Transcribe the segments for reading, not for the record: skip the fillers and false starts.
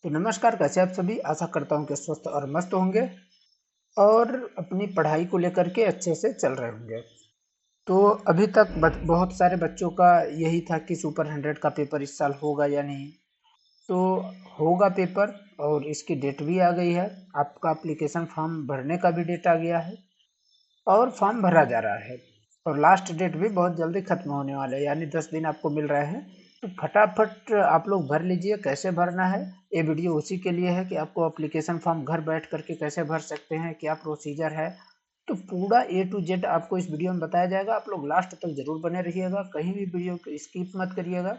तो नमस्कार, कैसे आप सभी। आशा करता हूँ कि स्वस्थ और मस्त होंगे और अपनी पढ़ाई को लेकर के अच्छे से चल रहे होंगे। तो अभी तक बहुत सारे बच्चों का यही था कि सुपर 100 का पेपर इस साल होगा या नहीं। तो होगा पेपर और इसकी डेट भी आ गई है। आपका एप्लीकेशन फॉर्म भरने का भी डेट आ गया है और फॉर्म भरा जा रहा है। और लास्ट डेट भी बहुत जल्दी खत्म होने वाला है, यानी 10 दिन आपको मिल रहे हैं। तो फटाफट आप लोग भर लीजिए। कैसे भरना है, ये वीडियो उसी के लिए है कि आपको एप्लीकेशन फॉर्म घर बैठ करके कैसे भर सकते हैं, क्या प्रोसीजर है। तो पूरा A to Z आपको इस वीडियो में बताया जाएगा। आप लोग लास्ट तक जरूर बने रहिएगा, कहीं भी वीडियो को स्किप मत करिएगा,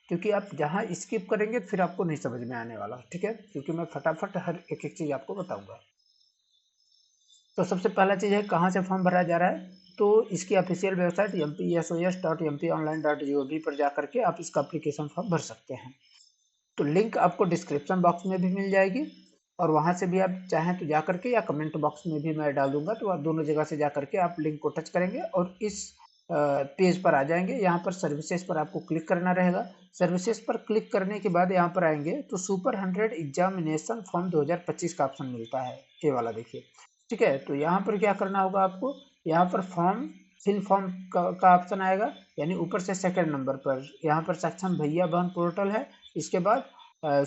क्योंकि आप जहाँ स्किप करेंगे फिर आपको नहीं समझ में आने वाला। ठीक है, क्योंकि मैं फटाफट हर एक एक चीज़ आपको बताऊंगा। तो सबसे पहला चीज़ है कहाँ से फॉर्म भरा जा रहा है। तो इसकी ऑफिशियल वेबसाइट mpsos.mponline.gov पर जा करके आप इसका एप्लीकेशन फॉर्म भर सकते हैं। तो लिंक आपको डिस्क्रिप्शन बॉक्स में भी मिल जाएगी, और वहाँ से भी आप चाहें तो जा करके, या कमेंट बॉक्स में भी मैं डाल दूंगा, तो आप दोनों जगह से जा करके आप लिंक को टच करेंगे और इस पेज पर आ जाएंगे। यहाँ पर सर्विसेज पर आपको क्लिक करना रहेगा। सर्विसेज पर क्लिक करने के बाद यहाँ पर आएंगे तो सुपर 100 एग्जामिनेशन फॉर्म 2025 का ऑप्शन मिलता है, ये वाला देखिए। ठीक है, तो यहाँ पर क्या करना होगा आपको, यहाँ पर फॉर्म फिल फॉर्म का ऑप्शन आएगा, यानी ऊपर से सेकंड नंबर पर यहाँ पर सक्षम भैया बहन पोर्टल है। इसके बाद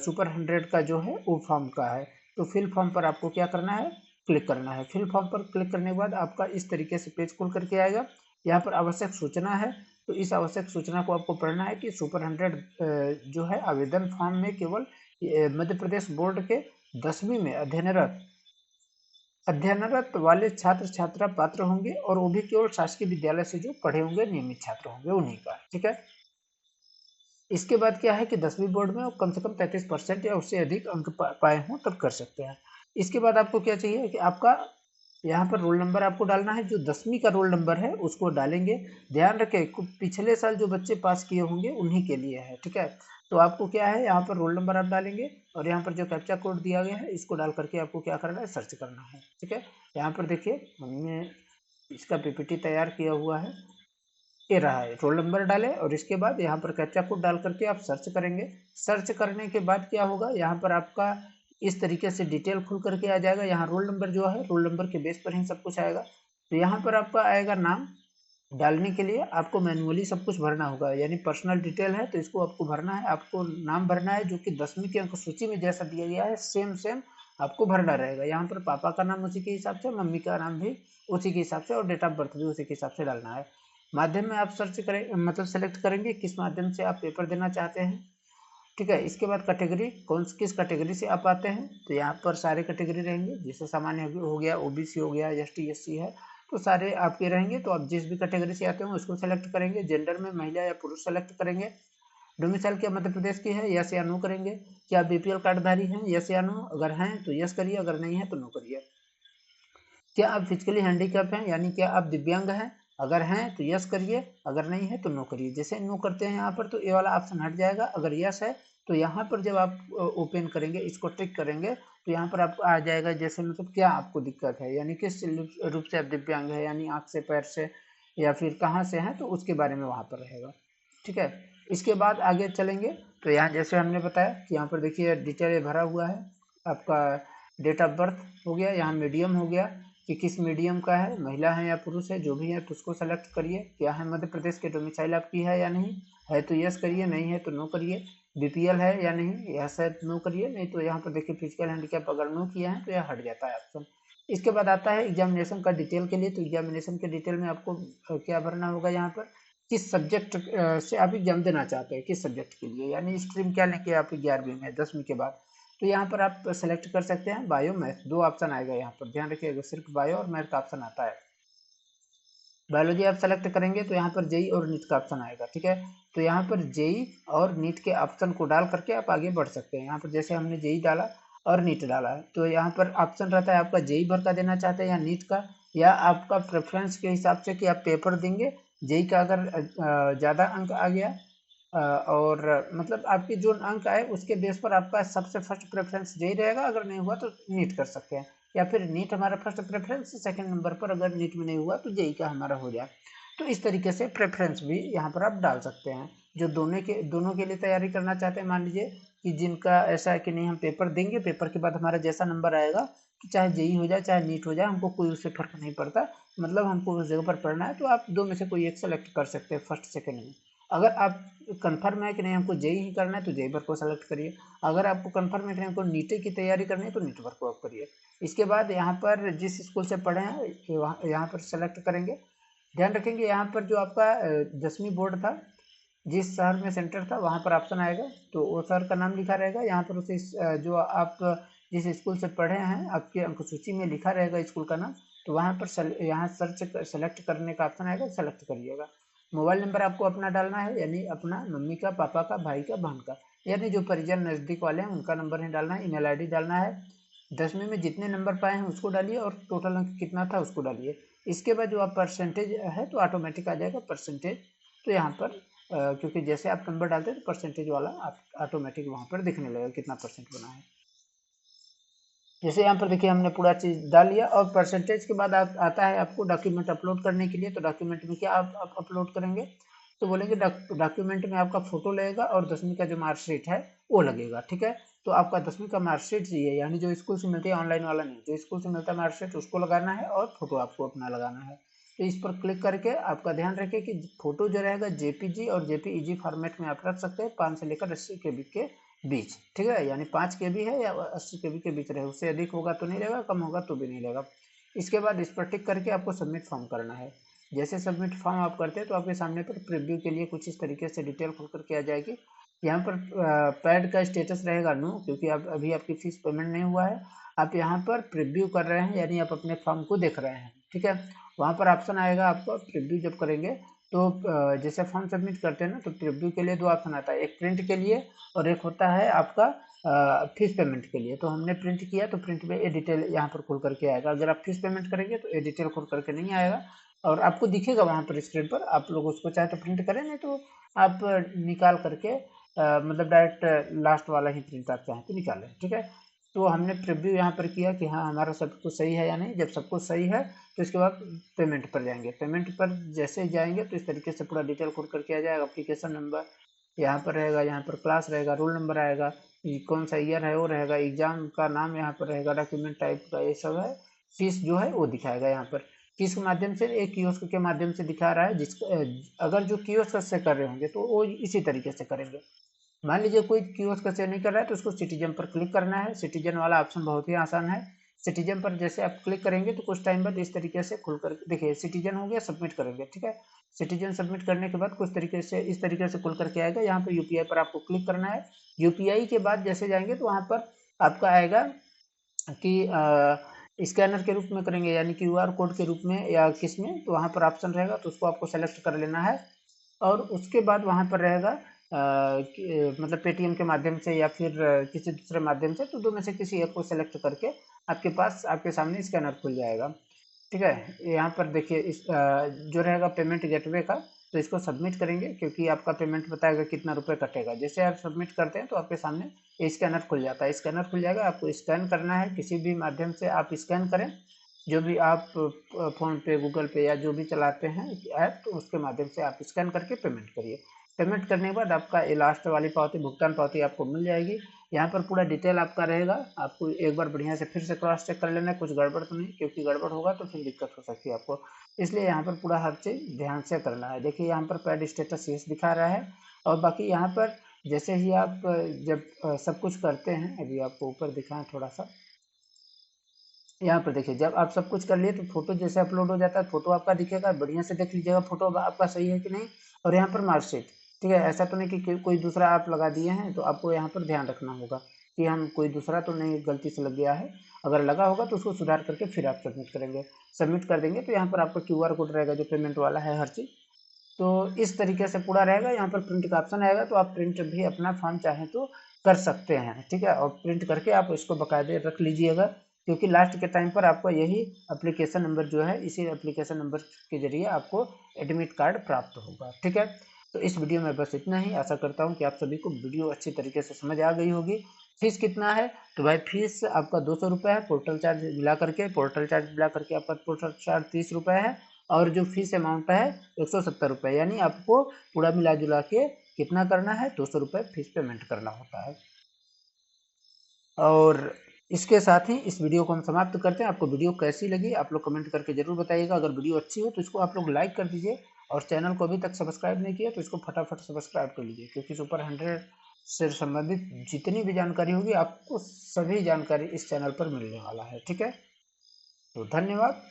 सुपर 100 का जो है वो फॉर्म का है। तो फिल फॉर्म पर आपको क्या करना है, क्लिक करना है। फिल फॉर्म पर क्लिक करने के बाद आपका इस तरीके से पेज खुल करके आएगा। यहाँ पर आवश्यक सूचना है, तो इस आवश्यक सूचना को आपको पढ़ना है कि सुपर 100 जो है आवेदन फॉर्म में केवल मध्य प्रदेश बोर्ड के 10वीं में अध्ययनरत वाले छात्र छात्रा पात्र होंगे, और वो भी केवल शासकीय विद्यालय से जो पढ़े होंगे, नियमित छात्र होंगे, उन्हीं का। ठीक है, इसके बाद क्या है कि 10वीं बोर्ड में वो कम से कम 33% या उससे अधिक अंक पाए हों तब कर सकते हैं। इसके बाद आपको क्या चाहिए कि आपका यहाँ पर रोल नंबर आपको डालना है। जो 10वीं का रोल नंबर है उसको डालेंगे। ध्यान रखें, पिछले साल जो बच्चे पास किए होंगे उन्हीं के लिए है। ठीक है, तो आपको क्या है, यहाँ पर रोल नंबर आप डालेंगे और यहाँ पर जो कैप्चा कोड दिया गया है इसको डाल करके आपको क्या करना है, सर्च करना है। ठीक है, यहाँ पर देखिए हमने इसका पीपीटी तैयार किया हुआ है। ये रहा है, रोल नंबर डालें और इसके बाद यहाँ पर कैप्चा कोड डाल करके आप सर्च करेंगे। सर्च करने के बाद क्या होगा, यहाँ पर आपका इस तरीके से डिटेल खुल करके आ जाएगा। यहाँ रोल नंबर जो है, रोल नंबर के बेस पर ही सब कुछ आएगा। तो यहाँ पर आपका आएगा नाम। डालने के लिए आपको मैनुअली सब कुछ भरना होगा, यानी पर्सनल डिटेल है तो इसको आपको भरना है। आपको नाम भरना है जो कि 10वीं के अंक सूची में जैसा दिया गया है, सेम सेम आपको भरना रहेगा। यहाँ पर पापा का नाम उसी के हिसाब से, मम्मी का नाम भी उसी के हिसाब से, और डेट ऑफ बर्थ भी उसी के हिसाब से डालना है। माध्यम में आप सर्च करें, मतलब सेलेक्ट करेंगे किस माध्यम से आप पेपर देना चाहते हैं। ठीक है, इसके बाद कैटेगरी, किस कैटेगरी से आप आते हैं, तो यहाँ पर सारे कैटेगरी रहेंगे। जैसे सामान्य हो गया, ओबीसी हो गया, एसटी एससी है, तो सारे आपके रहेंगे। तो आप जिस भी कैटेगरी से आते हैं उसको सेलेक्ट करेंगे। जेंडर में महिला या पुरुष सेलेक्ट करेंगे। डोमिसाइल क्या मध्य प्रदेश की है, यस या नो करेंगे। क्या बीपीएल कार्डधारी हैं, यस या नो। अगर हैं तो यस करिए, अगर नहीं है तो नो करिए। क्या आप फिजिकली हैंडीकैप हैं, यानी क्या आप दिव्यांग हैं। अगर हैं तो यस करिए, अगर नहीं है तो नो करिए। जैसे नो करते हैं यहाँ पर तो ये वाला ऑप्शन हट जाएगा। अगर यस है तो यहाँ पर जब आप ओपन करेंगे, इसको टिक करेंगे, तो यहाँ पर आपको आ जाएगा जैसे मतलब क्या आपको दिक्कत है, यानी किस रूप से आप दिव्यांग है, यानी आँख से, पैर से, या फिर कहाँ से हैं, तो उसके बारे में वहाँ पर रहेगा। ठीक है, इसके बाद आगे चलेंगे। तो यहाँ जैसे हमने बताया कि यहाँ पर देखिए डिटेल भरा हुआ है। आपका डेट ऑफ बर्थ हो गया, यहाँ मीडियम हो गया कि किस मीडियम का है, महिला है या पुरुष है, जो भी है तो उसको सेलेक्ट करिए। क्या है, मध्य प्रदेश के डोमिसाइल आपकी है या नहीं, है तो यस करिए, नहीं है तो नो करिए। बीपीएल है या नहीं, यस है तो नो करिए, नहीं तो यहाँ पर देखिए फिजिकल हैंडीकैप अगर नो किया है तो यह हट जाता है ऑप्शन। इसके बाद आता है एग्जामिनेशन का डिटेल के लिए। तो एग्जामिनेशन के डिटेल में आपको क्या भरना होगा, यहाँ पर किस सब्जेक्ट से आप एग्जाम देना चाहते हैं, किस सब्जेक्ट के लिए, यानी स्ट्रीम क्या लेके आप 11वीं में 10वीं के बाद। तो यहाँ पर आप सेलेक्ट कर सकते हैं बायो मैथ, दो ऑप्शन आएगा यहाँ पर, ध्यान रखिएगा, सिर्फ बायो और मैथ का ऑप्शन आता है। बायोलॉजी आप सेलेक्ट करेंगे तो यहाँ पर जेई और नीट का ऑप्शन आएगा। ठीक है, तो यहाँ पर जेई और नीट के ऑप्शन को डाल करके आप आगे बढ़ सकते हैं। यहाँ पर जैसे हमने जेई डाला और नीट डाला है, तो यहाँ पर ऑप्शन रहता है आपका जेई भर का देना चाहते हैं या नीट का, या आपका प्रेफरेंस के हिसाब से कि आप पेपर देंगे। जेई का अगर ज़्यादा अंक आ गया और मतलब आपके जो अंक आए उसके बेस पर आपका सबसे फर्स्ट प्रेफरेंस जेई रहेगा। अगर नहीं हुआ तो नीट कर सकते हैं, या फिर नीट हमारा फर्स्ट प्रेफरेंस, सेकंड नंबर पर अगर नीट में नहीं हुआ तो जेई का हमारा हो जाए। तो इस तरीके से प्रेफरेंस भी यहाँ पर आप डाल सकते हैं। जो दोनों के लिए तैयारी करना चाहते हैं, मान लीजिए कि जिनका ऐसा है कि नहीं हम पेपर देंगे, पेपर के बाद हमारा जैसा नंबर आएगा, कि चाहे जेई हो जाए चाहे नीट हो जाए, हमको कोई उससे फर्क नहीं पड़ता, मतलब हमको उस जगह पर पढ़ना है, तो आप दो में से कोई एक सेलेक्ट कर सकते हैं फर्स्ट सेकंड में। अगर आप कंफर्म है कि नहीं हमको जेई ही करना है तो जेई भर को सेलेक्ट करिए। अगर आपको कंफर्म है कि नहीं हमको नीट की तैयारी करनी है तो नीट भर को आप करिए। इसके बाद यहाँ पर जिस स्कूल से पढ़े हैं यहाँ पर सेलेक्ट करेंगे। ध्यान रखेंगे यहाँ पर जो आपका 10वीं बोर्ड था, जिस शहर में सेंटर था वहाँ पर ऑप्शन आएगा, तो वो शहर का नाम लिखा रहेगा। यहाँ पर उसे जो आप जिस स्कूल से पढ़े हैं आपके अंक सूची में लिखा रहेगा स्कूल का नाम, तो वहाँ पर यहाँ सर्च सेलेक्ट करने का ऑप्शन आएगा, सेलेक्ट करिएगा। मोबाइल नंबर आपको अपना डालना है, यानी अपना, मम्मी का, पापा का, भाई का, बहन का, यानी जो परिजन नज़दीक वाले हैं उनका नंबर ही डालना है। ईमेल आईडी डालना है। 10वीं में जितने नंबर पाए हैं उसको डालिए और टोटल अंक कितना था उसको डालिए। इसके बाद जो आप परसेंटेज है तो ऑटोमेटिक आ जाएगा परसेंटेज। तो यहाँ पर क्योंकि जैसे आप नंबर डालते हैं तो परसेंटेज वाला आप ऑटोमेटिक वहाँ पर दिखने लगेगा कितना परसेंट बना है। जैसे यहाँ पर देखिए हमने पूरा चीज़ डाल लिया, और परसेंटेज के बाद आता है आपको डॉक्यूमेंट अपलोड करने के लिए। तो डॉक्यूमेंट में क्या आप अपलोड करेंगे, तो बोलेंगे डॉक्यूमेंट में आपका फोटो लगेगा और 10वीं का जो मार्कशीट है वो लगेगा। ठीक है, तो आपका 10वीं का मार्कशीट चाहिए, यानी जो स्कूल से मिलती है, ऑनलाइन वाला नहीं, जो स्कूल से मिलता है मार्कशीट उसको लगाना है और फोटो आपको अपना लगाना है। तो इस पर क्लिक करके आपका ध्यान रखिए कि फोटो जो रहेगा जेपीजी और जेपीईजी फॉर्मेट में आप रख सकते हैं, 5 से लेकर 80 के बीच के बीच। ठीक है, यानी 5 के बी है या 80 के बी के बीच रहे, उससे अधिक होगा तो नहीं रहेगा, कम होगा तो भी नहीं रहेगा। इसके बाद इस पर टिक करके आपको सबमिट फॉर्म करना है। जैसे सबमिट फॉर्म आप करते हैं तो आपके सामने पर प्रीव्यू के लिए कुछ इस तरीके से डिटेल खुल करके आ जाएगी। यहाँ पर पैड का स्टेटस रहेगा नो, क्योंकि अब अभी आपकी फीस पेमेंट नहीं हुआ है। आप यहाँ पर प्रीव्यू कर रहे हैं, यानी आप अपने फॉर्म को देख रहे हैं। ठीक है, वहाँ पर ऑप्शन आएगा आपको प्रीव्यू जब करेंगे तो जैसे फॉर्म सबमिट करते हैं ना, तो प्रीव्यू के लिए दो ऑप्शन आता है, एक प्रिंट के लिए और एक होता है आपका फीस पेमेंट के लिए। तो हमने प्रिंट किया तो प्रिंट में ये डिटेल यहाँ पर खुल करके आएगा। अगर आप फीस पेमेंट करेंगे तो ये डिटेल खुल करके नहीं आएगा, और आपको दिखेगा वहाँ पर स्क्रीन पर। आप लोग उसको चाहे तो प्रिंट करें, नहीं तो आप निकाल करके मतलब डायरेक्ट लास्ट वाला ही प्रिंट आप चाहें तो निकालें। ठीक है, तो हमने प्रीव्यू यहाँ पर किया कि हाँ हमारा सब कुछ सही है या नहीं। जब सब कुछ सही है तो इसके बाद पेमेंट पर जाएंगे। पेमेंट पर जैसे ही जाएंगे तो इस तरीके से पूरा डिटेल खुल करके आ जाएगा। एप्लीकेशन नंबर यहाँ पर रहेगा, यहाँ पर क्लास रहेगा, रोल नंबर आएगा, कौन सा ईयर है वो रहेगा, एग्जाम का नाम यहाँ पर रहेगा, डॉक्यूमेंट टाइप का ये सब है। फीस जो है वो दिखाएगा यहाँ पर, किस माध्यम से, एक कियोस्क के माध्यम से दिखा रहा है। जिसका अगर जो कियोस्क से कर रहे होंगे तो वो इसी तरीके से करेंगे। मान लीजिए कोई कियोस्क से नहीं कर रहा है तो उसको सिटीजन पर क्लिक करना है। सिटीजन वाला ऑप्शन बहुत ही आसान है। सिटीजन पर जैसे आप क्लिक करेंगे तो कुछ टाइम बाद इस तरीके से खुल कर देखिए सिटीजन हो गया, सबमिट करेंगे। ठीक है, सिटीजन सबमिट करने के बाद कुछ तरीके से इस तरीके से खुल करके आएगा। यहाँ पर यूपीआई पर आपको क्लिक करना है। यूपीआई के बाद जैसे जाएंगे तो वहाँ पर आपका आएगा कि स्कैनर के रूप में करेंगे, यानी क्यूआर कोड के रूप में या किस में, तो वहाँ पर ऑप्शन रहेगा तो उसको आपको सेलेक्ट कर लेना है। और उसके बाद वहाँ पर रहेगा मतलब पेटीएम के माध्यम से या फिर किसी दूसरे माध्यम से, तो दो में से किसी एक को सेलेक्ट करके आपके पास आपके सामने स्कैनर खुल जाएगा। ठीक है, यहाँ पर देखिए इस जो रहेगा पेमेंट गेटवे का, तो इसको सबमिट करेंगे क्योंकि आपका पेमेंट बताएगा कितना रुपए कटेगा। जैसे आप सबमिट करते हैं तो आपके सामने ये स्कैनर खुल जाता है। स्कैनर खुल जाएगा, आपको स्कैन करना है, किसी भी माध्यम से आप स्कैन करें, जो भी आप फ़ोन पे, गूगल पे या जो भी चलाते हैं ऐप, तो उसके माध्यम से आप स्कैन करके पेमेंट करिए। पेमेंट करने के बाद आपका ये लास्ट वाली पावती, भुगतान पावती आपको मिल जाएगी। यहाँ पर पूरा डिटेल आपका रहेगा। आपको एक बार बढ़िया से फिर से क्रॉस चेक कर लेना है कुछ गड़बड़ तो नहीं, क्योंकि गड़बड़ होगा तो फिर दिक्कत हो सकती है आपको। इसलिए यहाँ पर पूरा हर चीज़ ध्यान से करना है। देखिए यहाँ पर पैड स्टेटस यस दिखा रहा है, और बाकी यहाँ पर जैसे ही आप जब सब कुछ करते हैं, अभी आपको ऊपर दिखाएं थोड़ा सा, यहाँ पर देखिए जब आप सब कुछ कर लिए तो फोटो जैसे अपलोड हो जाता है, फोटो आपका दिखेगा, बढ़िया से देख लीजिएगा फोटो आपका सही है कि नहीं। और यहाँ पर मार्कशीट, ठीक है, ऐसा तो नहीं कि कोई दूसरा आप लगा दिए हैं, तो आपको यहाँ पर ध्यान रखना होगा कि हम कोई दूसरा तो नहीं गलती से लग गया है। अगर लगा होगा तो उसको सुधार करके फिर आप सबमिट करेंगे। सबमिट कर देंगे तो यहाँ पर आपका क्यूआर कोड रहेगा जो पेमेंट वाला है हर चीज़। तो इस तरीके से पूरा रहेगा। यहाँ पर प्रिंट का ऑप्शन आएगा, तो आप प्रिंट भी अपना फॉर्म चाहें तो कर सकते हैं। ठीक है, और प्रिंट करके आप इसको बाकायदे रख लीजिएगा, क्योंकि लास्ट के टाइम पर आपको यही एप्लीकेशन नंबर जो है, इसी एप्लीकेशन नंबर के जरिए आपको एडमिट कार्ड प्राप्त होगा। ठीक है, तो इस वीडियो में बस इतना ही। आशा करता हूँ कि आप सभी को वीडियो अच्छी तरीके से समझ आ गई होगी। फीस कितना है, तो भाई फीस आपका 200 रुपये है। पोर्टल चार्ज मिला करके आपका पोर्टल चार्ज 30 रुपये है, और जो फीस अमाउंट है 170 रुपये, यानी आपको पूरा मिला जुला के कितना करना है, 200 रुपये फीस पेमेंट करना होता है। और इसके साथ ही इस वीडियो को हम समाप्त करते हैं। आपको वीडियो कैसी लगी आप लोग कमेंट करके जरूर बताइएगा। अगर वीडियो अच्छी हो तो इसको आप लोग लाइक कर दीजिए, और चैनल को अभी तक सब्सक्राइब नहीं किया तो इसको फटाफट सब्सक्राइब कर लीजिए, क्योंकि सुपर 100 से संबंधित जितनी भी जानकारी होगी आपको सभी जानकारी इस चैनल पर मिलने वाला है। ठीक है, तो धन्यवाद।